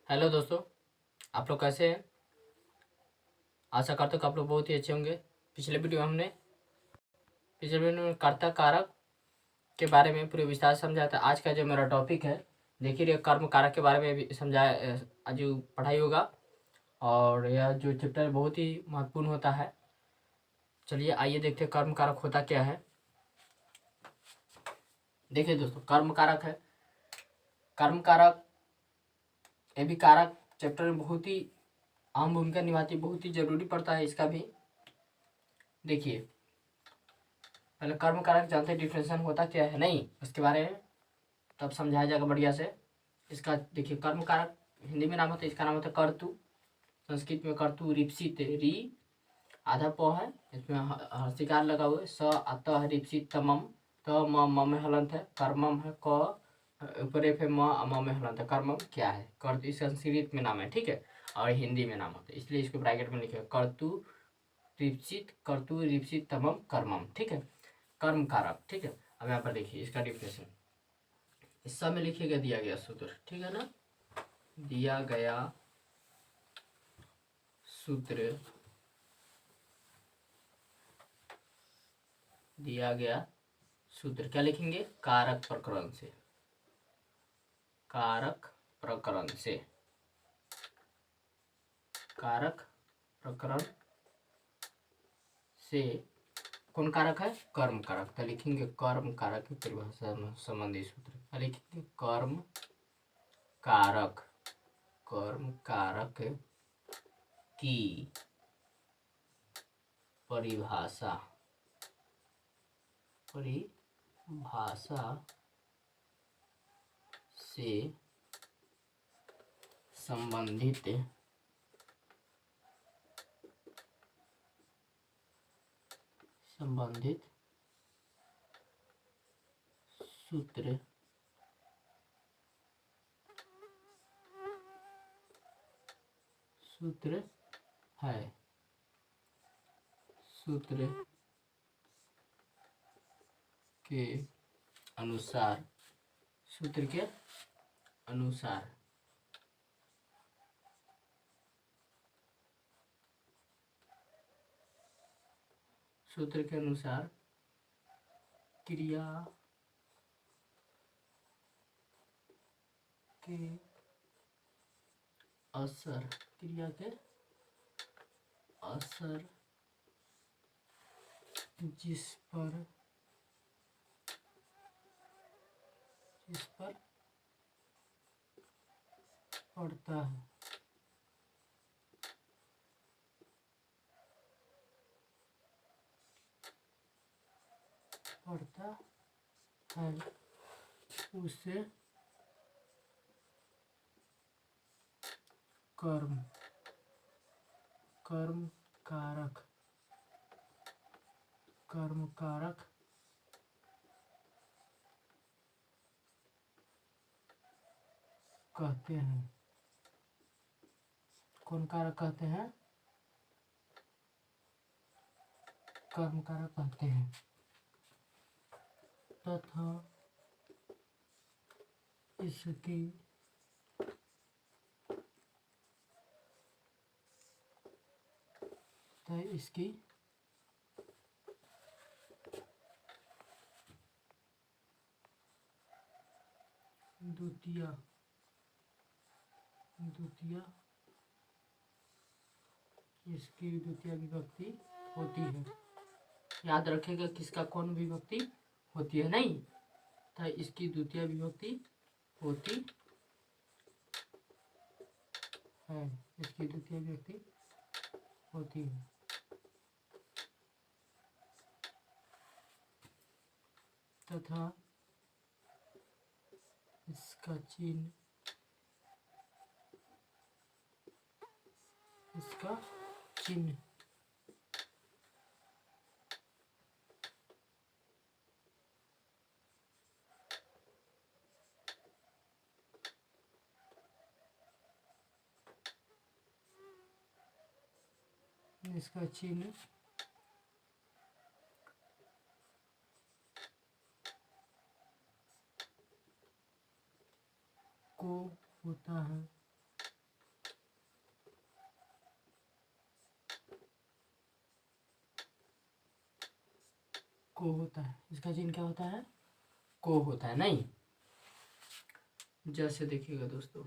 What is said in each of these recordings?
Hello दोस्तों, आप लोग कैसे हैं? आशा करता हूँ कि आप लोग बहुत ही अच्छे होंगे। पिछले वीडियो में कर्ता कारक के बारे में पूरे विस्तार से समझाया था। आज का जो मेरा टॉपिक है, देखिए कर्म कारक के बारे में भी समझाया, आज जो पढ़ाई होगा। और यह जो चैप्टर है बहुत ही महत्वपूर्ण होता है। चलिए आइए देखते हैं कर्म कारक होता क्या है। देखिए दोस्तों, कर्म कारक है। कर्म कारक ये भी कारक चैप्टर में बहुत ही अहम भूमिका निभाती है, बहुत ही जरूरी पड़ता है इसका भी। देखिए पहले कर्म कारक जानते हैं डिफरेंशिएशन होता क्या है, नहीं उसके बारे में तब समझाया जाएगा बढ़िया से। इसका देखिए कर्म कारक हिंदी में नाम होता है, इसका नाम होता है कर्तु। संस्कृत में कर्तु रिप्सित, री आधा प है, इसमें हर्षिकार लगा हुआ है। स अतः रिप्सित तमम, त म में हलंत है। कर्मम है क ऊपर एफ है, म में हलंत है। कर्मम क्या है? कर्तु संस्कृत में नाम है, ठीक है, और हिंदी में नाम होता है, इसलिए इसको ब्रैकेट में लिखे कर्तु रिप्सित तमम कर्मम, ठीक है, कर्म कारक, ठीक है। अब यहाँ पर देखिए इसका डिफिनेशन इस सब में लिखिएगा, दिया गया सूत्र, ठीक है ना। दिया गया सूत्र, दिया गया सूत्र क्या लिखेंगे? कारक प्रकरण से, कारक प्रकरण से, कारक प्रकरण से कौन कारक है? कर्म कारक। तो लिखेंगे कर्म कारक की परिभाषा में संबंधी सूत्र क्या लिखेंगे? कर्म कारक, कर्म कारक की परिभाषा, परिभाषा से संबंधित सूत्र है। सूत्र के अनुसार, सूत्र के अनुसार सूत्र के अनुसार क्रिया के असर, क्रिया के असर जिस पर पड़ता है, उसे कर्म, कर्म कारक, कर्म कारक कहते हैं। कौन कारक कहते हैं? कर्म कारक कहते हैं। तथा इसकी द्वितीय विभक्ति होती है। याद रखेगा किसका कौन विभक्ति होती है, नहीं तो इसकी द्वितीय विभक्ति होती है, इसकी द्वितीय विभक्ति होती है। तथा इसका चिन्ह, इसका चिन्ह को होता है को होता है, इसका चिन्ह क्या होता है, को होता है। नहीं, जैसे देखिएगा दोस्तों,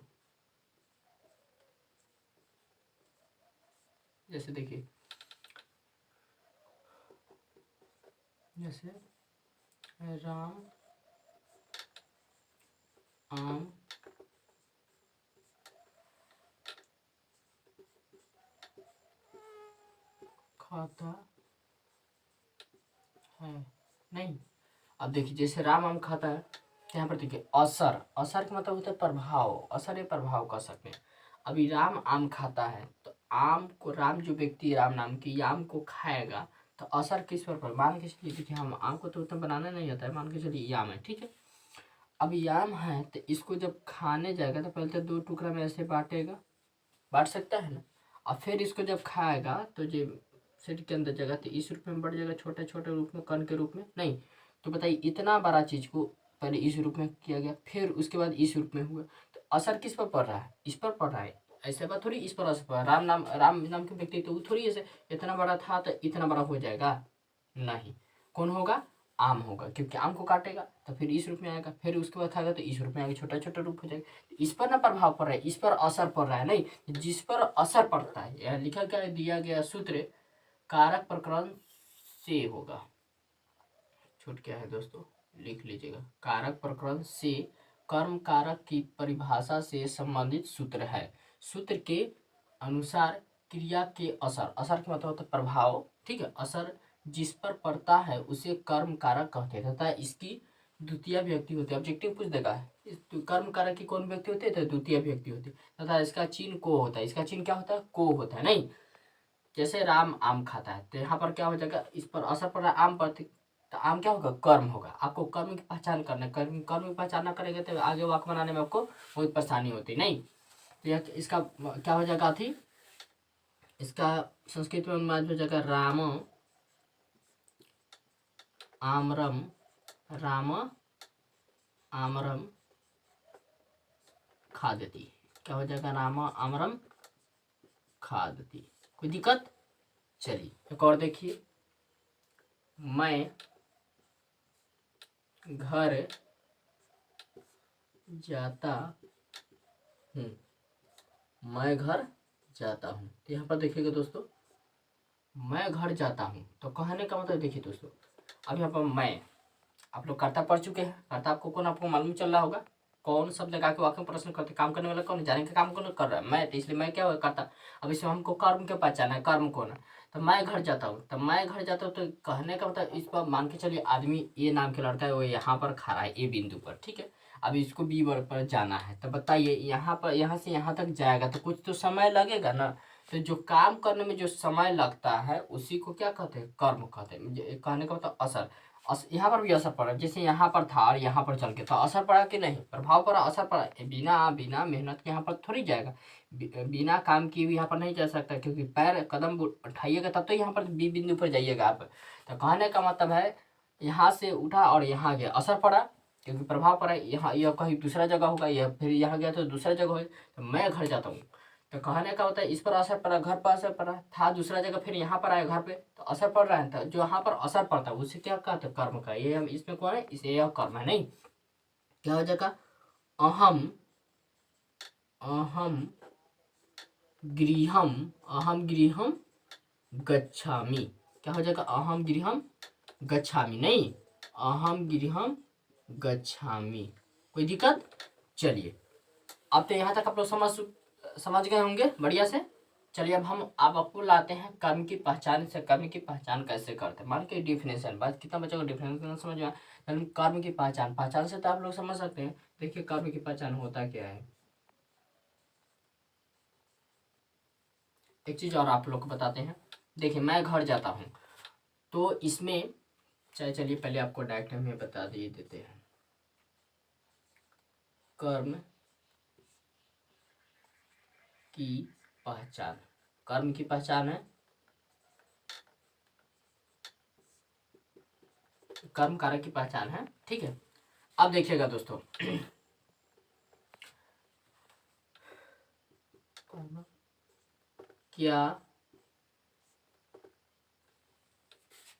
जैसे देखिए, जैसे राम आम खाता है। नहीं, अब देखिए जैसे राम आम खाता है, यहाँ पर देखिए असर, असर का मतलब होता है प्रभाव, असर या प्रभाव कह सकते हैं। अभी राम आम खाता है तो आम को, राम जो व्यक्ति राम नाम की आम को खाएगा तो असर किस पर, मान के चलिए, देखिए हम आम को तो उतना बनाना नहीं आता है, मान के चलिए ये आम है, ठीक है। अब ये आम है तो इसको जब खाने जाएगा तो पहले तो 2 टुकड़ा में ऐसे बांटेगा, बांट सकता है ना। और फिर इसको जब खाएगा तो जो शरीर के अंदर जगह तो इस रूप में बढ़ जाएगा, छोटे छोटे रूप में, कण के रूप में। नहीं तो बताइए, इतना बड़ा चीज को पहले इस रूप में किया गया, फिर उसके बाद इस रूप में हुआ, तो असर किस पर पड़ रहा है, इस पर पड़ रहा है। ऐसे बात थोड़ी इस पर असर पड़ रहा है। राम नाम के व्यक्ति तो वो थोड़ी ऐसे इतना बड़ा था तो इतना बड़ा हो जाएगा, नहीं। कौन होगा, आम होगा, क्योंकि आम को काटेगा तो फिर इस रूप में आएगा, फिर उसके बाद खाएगा तो इस रूप में आएगा, छोटा छोटा रूप हो जाएगा। इस पर ना प्रभाव पड़ रहा है, इस पर असर पड़ रहा है। नहीं, जिस पर असर पड़ता है, यह लिखा गया दिया गया सूत्र कारक प्रकरण से होगा। छूट क्या है दोस्तों, लिख लीजिएगा, कारक प्रकरण से कर्म कारक की परिभाषा से संबंधित सूत्र है। सूत्र के अनुसार क्रिया के असर, असर का मतलब होता है प्रभाव, ठीक है। असर जिस पर पड़ता है उसे कर्म कारक कहते हैं तथा इसकी द्वितीय व्यक्ति होती है। ऑब्जेक्टिव पूछ देगा, कर्म कारक की कौन व्यक्ति होती है, तो द्वितीय व्यक्ति होती है तथा इसका चिन्ह को होता है। इसका चिन्ह क्या होता है, को होता है। नहीं, जैसे राम आम खाता है तो यहाँ पर क्या हो जाएगा, इस पर असर पड़ रहा है आम पर, तो आम क्या होगा, कर्म होगा। आपको कर्म की पहचान करना है, कर्म की पहचान ना करेंगे तो आगे वाक्य बनाने में आपको बहुत परेशानी होती, नहीं। तो यह इसका क्या हो जाएगा थी, इसका संस्कृत में अनुवाद हो जाएगा राम आमरम, राम आमरम खादती। क्या हो जाएगा, राम आमरम खादती। कोई दिक्कत, चलिए एक और देखिए, मैं घर जाता हूँ, मैं घर जाता हूँ। तो यहाँ पर देखिएगा दोस्तों, मैं घर जाता हूँ तो कहने का मतलब देखिए दोस्तों, अब यहाँ पर मैं, आप लोग कर्ता पढ़ चुके हैं, कर्ता आपको कौन, आपको मालूम चल रहा होगा कौन शब्द लगा के वाक्य प्रश्न करते, काम करने वाला कौन, जाने का काम कौन कर रहा है, मैं, तो इसलिए मैं क्या होगा, कर्ता। अब इसमें हमको कर्म के पहचान है, कर्म कौन है, तो मैं घर जाता हूँ, तो मैं घर जाता हूँ तो कहने का मतलब, इस पर मान के चलिए आदमी ए नाम के लड़का है, वो यहाँ पर खड़ा है ए बिंदु पर, ठीक है। अब इसको बी वर्ग पर जाना है तो बताइए, यहाँ पर, यहाँ से यहाँ तक जाएगा तो कुछ तो समय लगेगा ना। तो जो काम करने में जो समय लगता है उसी को क्या कहते हैं, कर्म कहते हैं। कहने का मतलब असर, यहाँ पर भी असर पड़ा, जैसे यहाँ पर था और यहाँ पर चल के था, असर पड़ा कि नहीं, प्रभाव पड़ा, असर पड़ा। बिना बिना मेहनत के यहाँ पर थोड़ी जाएगा, बिना काम किए भी यहाँ पर नहीं जा सकता, क्योंकि पैर कदम उठाइएगा तब तो यहाँ पर बी बिंदु पर जाइएगा आप। तो कहने का मतलब है, यहाँ से उठा और यहाँ गया, असर पड़ा, क्योंकि प्रभाव पड़ा। यहाँ यह कहीं दूसरा जगह होगा, यह फिर यहाँ गया तो दूसरा जगह होगा। तो मैं घर जाता हूँ तो कहने का होता है, इस पर असर पड़ा, घर पर असर पड़ा, था दूसरा जगह, फिर यहाँ पर आया घर पे तो असर पड़ रहा है। तो जो यहाँ पर असर पड़ता है उसे क्या कहते हैं, कर्म का। ये हम इसमें कौन है, इसे यह कर्म है। नहीं, क्या हो जाएगा, अहम अहम गृहम, अहम गृहम गच्छामि। क्या हो जाएगा, अहम गृहम गच्छामि। नहीं, अहम गृहम गच्छामि। कोई दिक्कत, चलिए अब तो यहाँ तक आप लोग समझ गए होंगे बढ़िया से। चलिए अब हम आप आपको लाते हैं कर्म की पहचान से, कर्म की पहचान कैसे करते हैं। मान के डिफिनेशन, बात कितना बच्चों को डिफिनेशन समझ में आया। कर्म की पहचान, पहचान से तो आप लोग समझ सकते हैं। देखिए कर्म की पहचान होता क्या है, एक चीज और आप लोग को बताते हैं। देखिए मैं घर जाता हूँ तो इसमें, चलिए पहले आपको डायरेक्ट में बता दिए देते हैं। कर्म की पहचान, कर्म की पहचान है, कर्म कारक की पहचान है, ठीक है। अब देखिएगा दोस्तों, क्या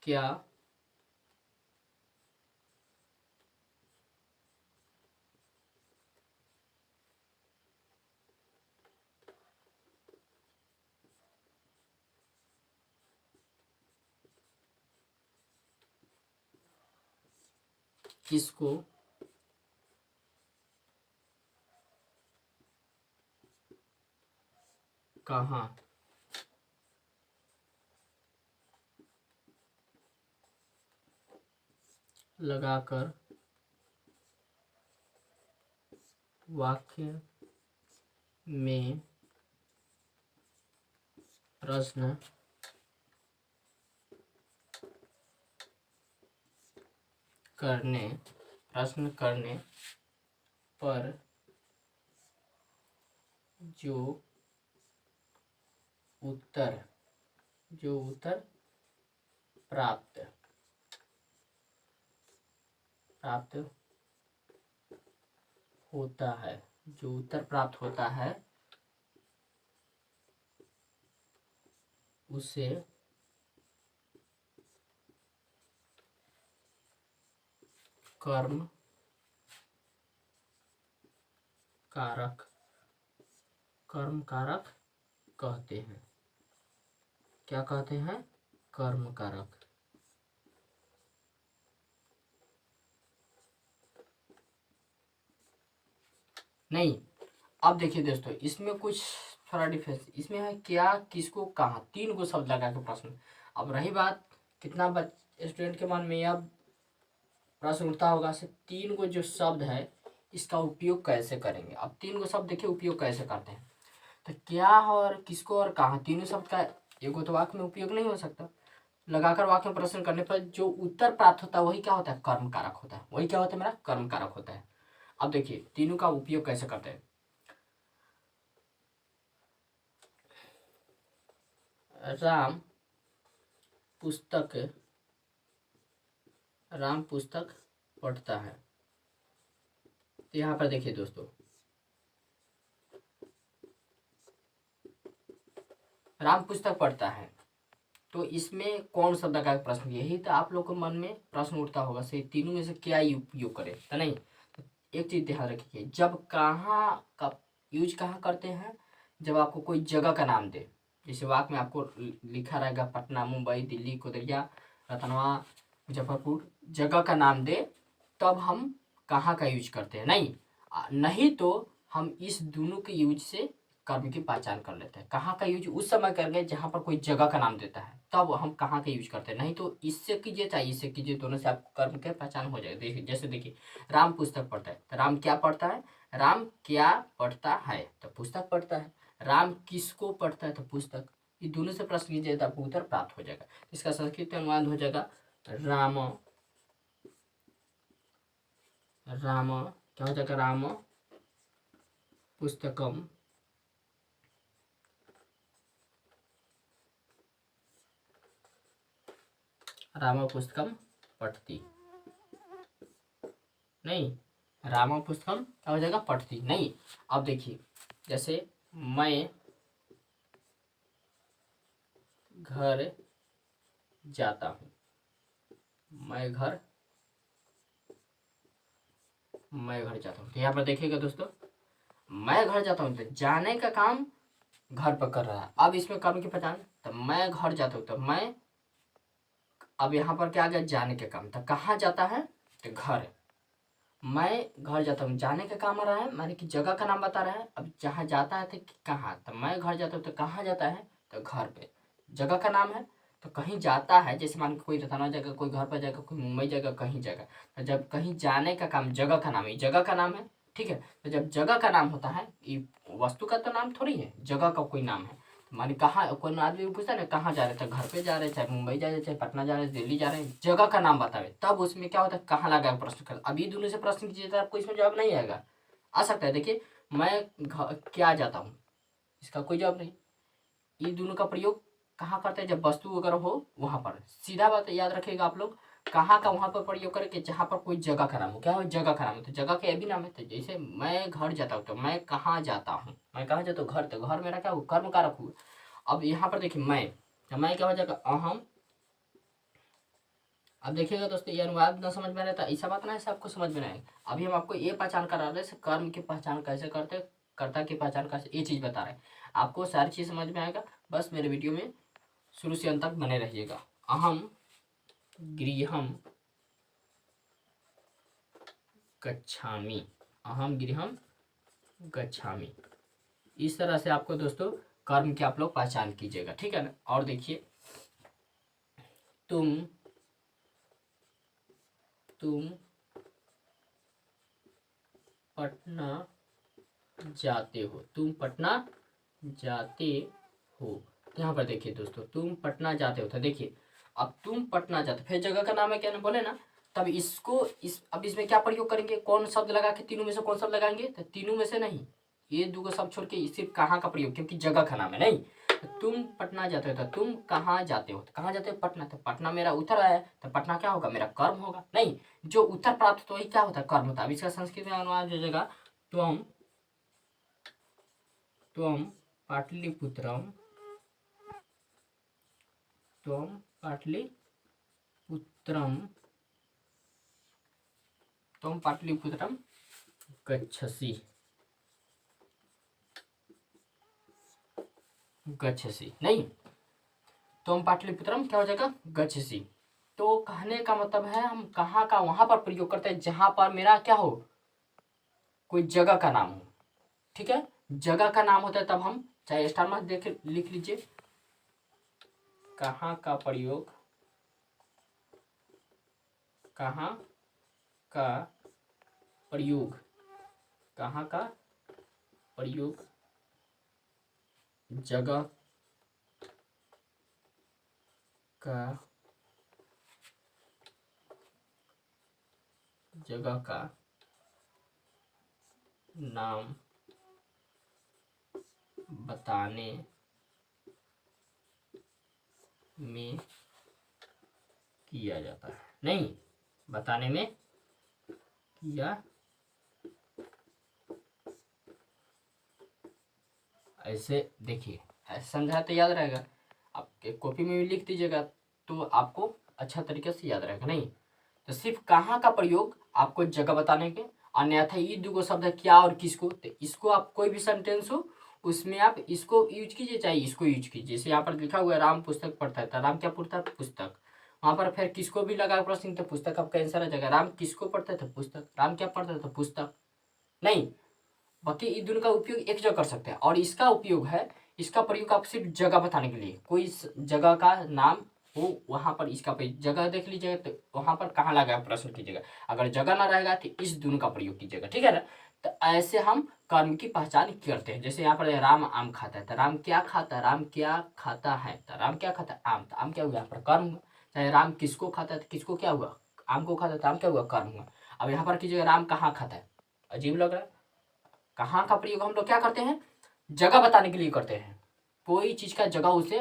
क्या किसको कहाँ लगाकर वाक्य में प्रश्न करने पर जो उत्तर प्राप्त होता है, जो उत्तर प्राप्त होता है उसे कर्म कारक कहते हैं। क्या कहते हैं? कर्म कारक। नहीं, अब देखिए दोस्तों, इसमें कुछ थोड़ा डिफरेंस इसमें है। क्या, किसको, कहाँ, 3 को शब्द लगा के प्रश्न। अब रही बात कितना स्टूडेंट के मन में अब प्रश्न उठता होगा से 3 को जो शब्द है इसका उपयोग कैसे करेंगे। अब 3 को शब्द देखिए उपयोग कैसे करते हैं। तो क्या और किसको और कहाँ, तीनों शब्द का एक तो वाक्य में उपयोग नहीं हो सकता। लगाकर वाक्य में प्रश्न करने पर जो उत्तर प्राप्त होता है वही क्या होता है? कर्म कारक होता है। वही क्या होता है? मेरा कर्म कारक होता है। अब देखिए तीनों का उपयोग कैसे करते हैं। राम पुस्तक पढ़ता है। तो यहाँ पर देखिए दोस्तों, राम पुस्तक पढ़ता है, तो इसमें कौन शब्द का प्रश्न, यही तो आप लोग को मन में प्रश्न उठता होगा से तीनों में से क्या उपयोग करें। तो नहीं, तो एक चीज ध्यान रखिए, जब कहाँ का यूज कहाँ करते हैं, जब आपको कोई जगह का नाम दे। जैसे वाक्य में आपको लिखा रहेगा पटना, मुंबई, दिल्ली, कोदरिया, रतनवा, मुजफ्फरपुर, जगह का नाम दे, तब हम कहाँ का यूज करते हैं। नहीं तो हम इस दोनों के यूज से कर्म की पहचान कर लेते हैं। कहाँ का यूज उस समय करेंगे जहाँ पर कोई जगह का नाम देता है, तब हम कहाँ का यूज करते हैं। नहीं तो इससे कीजिए चाहे इससे कीजिए, दोनों से आपको कर्म की पहचान हो जाएगी। देखिए जैसे देखिए, राम पुस्तक पढ़ता है, तो राम क्या पढ़ता है? राम क्या पढ़ता है? तो पुस्तक पढ़ता है। राम किसको पढ़ता है? तो पुस्तक। ये दोनों से प्रश्न कीजिए तो आपको उत्तर प्राप्त हो जाएगा। इसका संस्कृत अनुवाद हो जाएगा राम क्या हो जाएगा? राम पुस्तकम राम पुस्तकम पठती। नहीं, राम पुस्तकम क्या हो जाएगा? पठती। नहीं, अब देखिए जैसे मैं घर जाता हूँ, मैं घर जाता हूँ। तो यहाँ पर देखिएगा दोस्तों, मैं घर जाता हूँ तो जाने का काम घर पर कर रहा है। अब इसमें कर्म की पहचान, तो मैं घर जाता हूँ, तो मैं, अब यहाँ पर क्या आ गया? जाने के काम। तो कहाँ जाता है? तो घर। मैं घर जाता हूँ, जाने का काम आ रहा है, माने कि जगह का नाम बता रहा है। अब जहाँ जाता है तो कहाँ, तो मैं घर जाता हूँ तो कहाँ जाता है? तो घर पे। जगह का नाम है तो कहीं जाता है, जैसे मान के कोई रतनवा जाएगा, कोई घर पर जाएगा, कोई मुंबई जाएगा, कहीं जाएगा। तो जब कहीं जाने का काम, जगह का नाम है, जगह का नाम है, ठीक है। तो जब जगह का नाम होता है, ये वस्तु का तो नाम थोड़ी है, जगह का कोई नाम है। माने कहाँ, कोई आदमी पूछता है ना कहाँ जा रहे थे, घर पे जा रहे, चाहे मुंबई जा रहे, चाहे पटना जा रहे, दिल्ली जा रहे, जगह का नाम बतावे, तब उसमें क्या होता है? कहाँ लगा प्रश्न कर। अभी दोनों से प्रश्न कीजिए तो आपको इसमें जवाब नहीं आएगा। आ सकता है, देखिए मैं क्या जाता हूँ, इसका कोई जवाब नहीं। ये दोनों का प्रयोग कहाँ करते हैं? जब वस्तु अगर हो वहां पर। सीधा बात याद रखिएगा आप लोग, कहाँ का वहां पर प्रयोग करें कि जहाँ पर कोई जगह का नाम हो। क्या हो? जगह का नाम है, तो जगह का ये भी नाम है। तो जैसे मैं घर जाता हूँ, तो मैं कहाँ जाता हूँ, मैं कहाँ जाता हूँ? घर। तो घर मेरा क्या हो? कर्म कारक हुआ। अब यहाँ पर देखिए मैं, तो मैं क्या हो जाएगा? अहम। अब देखिएगा दोस्तों, ये अनुवाद ना समझ में रहता, ऐसा बात ना है आपको समझ में आएगा। अभी हम आपको ये पहचान करा रहे हैं, कर्म की पहचान कैसे करते, कर्ता की पहचान कैसे, ये चीज बता रहे हैं। आपको सारी चीज समझ में आएगा। बस मेरे वीडियो में शुरू से अंत तक बने रहिएगा। अहम गृहम गच्छामि, अहम गृहम गच्छामि। इस तरह से आपको दोस्तों कर्म की आप लोग पहचान कीजिएगा, ठीक है ना। और देखिए, तुम पटना जाते हो, तुम पटना जाते हो। यहाँ पर देखिए दोस्तों, तुम पटना जाते हो था। देखिए अब तुम पटना जाते, फिर जगह का नाम है क्या ना बोले ना, तब इसको अब इसमें क्या प्रयोग करेंगे, कौन शब्द लगा के, तीनों में से कौन शब्द लगाएंगे, तो तीनों में से नहीं, ये दो शब्द छोड़ के सिर्फ कहाँ का प्रयोग, क्योंकि जगह का नाम है। नहीं, तो तुम पटना जाते हो, तो तुम कहाँ जाते हो, तो कहाँ जाते हो, पटना। तो पटना मेरा उत्तर आया, तो पटना क्या होगा, मेरा कर्म होगा। नहीं, जो उत्तर प्राप्त तो वही क्या होता है, कर्म होता है। अब इसका संस्कृत में अनुवाद हो जाएगा, त्वं पाटलिपुत्रम, त्वं पाटलिपुत्रम, त्वं पाटलिपुत्रम गच्छसि, गच्छसि। नहीं, त्वं पाटलिपुत्रम क्या हो जाएगा, गच्छसि। तो कहने का मतलब है हम कहाँ का वहां पर प्रयोग करते हैं जहां पर मेरा क्या हो, कोई जगह का नाम हो, ठीक है। जगह का नाम होता है तब हम चाहे स्टार मार्क देख लिख लीजिए, कहाँ का प्रयोग, कहाँ का प्रयोग, कहाँ का प्रयोग जगह का, जगह का नाम बताने में किया जाता है। नहीं, बताने में किया, ऐसे देखिए, ऐसे समझा तो याद रहेगा, आप एक कॉपी में भी लिख दीजिएगा तो आपको अच्छा तरीके से याद रहेगा। नहीं, तो सिर्फ कहाँ का प्रयोग आपको जगह बताने के, अन्यथा ये दो शब्द है क्या और किसको, तो इसको आप कोई भी सेंटेंस हो उसमें आप इसको यूज कीजिए, चाहे इसको यूज कीजिए। जैसे यहाँ पर लिखा हुआ है राम पुस्तक पढ़ता है, तो राम क्या पढ़ता है, पुस्तक। वहां पर फिर किसको भी लगा प्रश्न, तो पुस्तक आपका आंसर आ जाएगा। राम किसको पढ़ता है, तो पुस्तक। राम क्या पढ़ता है, तो पुस्तक। नहीं, बाकी इन दोनों का उपयोग एक जगह कर सकते हैं, और इसका उपयोग है, इसका प्रयोग आप सिर्फ जगह बताने के लिए, कोई जगह का नाम हो वहां पर इसका जगह देख लीजिएगा, तो वहां पर कहाँ लगा प्रश्न कीजिएगा। अगर जगह ना रहेगा तो इस दोनों का प्रयोग कीजिएगा, ठीक है ना। तो ऐसे हम कर्म की पहचान करते हैं। जैसे यहाँ पर राम आम खाता है, तो राम क्या खाता है, राम क्या खाता है, तो राम क्या खाता है, आम। तो आम क्या हुआ, यहाँ पर कर्म हुआ। चाहे राम किसको खाता है, तो किसको क्या हुआ, आम को खाता है, तो आम क्या हुआ, कर्म हुआ। अब यहाँ पर कीजिएगा राम कहाँ खाता है, अजीब लग रहा है। कहाँ का प्रयोग हम लोग क्या करते हैं, जगह बताने के लिए करते हैं, कोई चीज का जगह उसे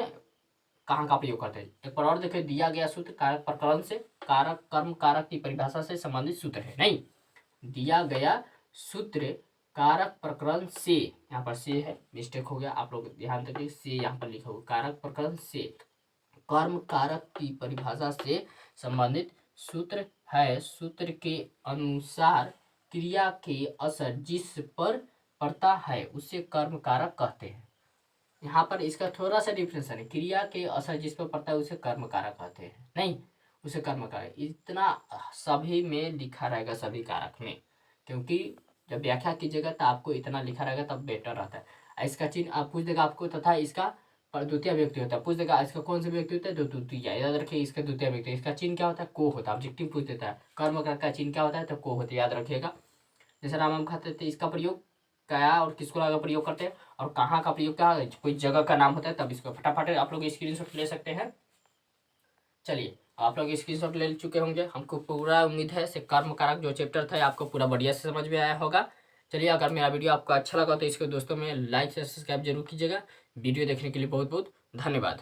कहाँ का प्रयोग करते हैं। एक बार और देखिए, दिया गया सूत्र कारक प्रकरण से, कारक कर्म कारक की परिभाषा से संबंधित सूत्र है। नहीं, दिया गया सूत्र कारक प्रकरण से, यहाँ पर से है, मिस्टेक हो गया, आप लोग ध्यान दीजिए, से यहाँ पर लिखा हुआ, कारक प्रकरण से कर्म कारक की परिभाषा से संबंधित सूत्र है। सूत्र के अनुसार क्रिया के असर जिस पर पड़ता है उसे कर्म कारक कहते हैं। यहाँ पर इसका थोड़ा सा डिफरेंस है, क्रिया के असर जिस पर पड़ता है उसे कर्म कारक कहते हैं, नहीं उसे कर्म कारक। इतना सभी में लिखा रहेगा, सभी कारक में, क्योंकि जब व्याख्या कीजिएगा तो आपको इतना लिखा रहेगा तब बेटर रहता है। इसका चिन्ह आप पूछ देगा आपको, तथा इसका द्वितीय व्यक्ति होता है, पूछ देगा इसका कौन सा व्यक्ति होता है, तो द्वितीय, याद रखिए इसका द्वितीय व्यक्ति। इसका चिन्ह क्या होता है, को होता है, ऑब्जेक्टिव पूछ देता है। कर्म का चिन्ह क्या होता है, तो को होता है, याद रखिएगा। जैसे राम आम खाते थे, इसका प्रयोग क्या और किसको लगा प्रयोग करते हैं, और कहाँ का प्रयोग, क्या कोई जगह का नाम होता है, तब इसको फटाफट आप लोग स्क्रीनशॉट ले सकते हैं। चलिए, आप लोग स्क्रीनशॉट ले चुके होंगे, हमको पूरा उम्मीद है से कर्म कारक जो चैप्टर था आपको पूरा बढ़िया से समझ में आया होगा। चलिए, अगर मेरा वीडियो आपको अच्छा लगा तो इसको दोस्तों में लाइक से सब्सक्राइब जरूर कीजिएगा। वीडियो देखने के लिए बहुत बहुत धन्यवाद।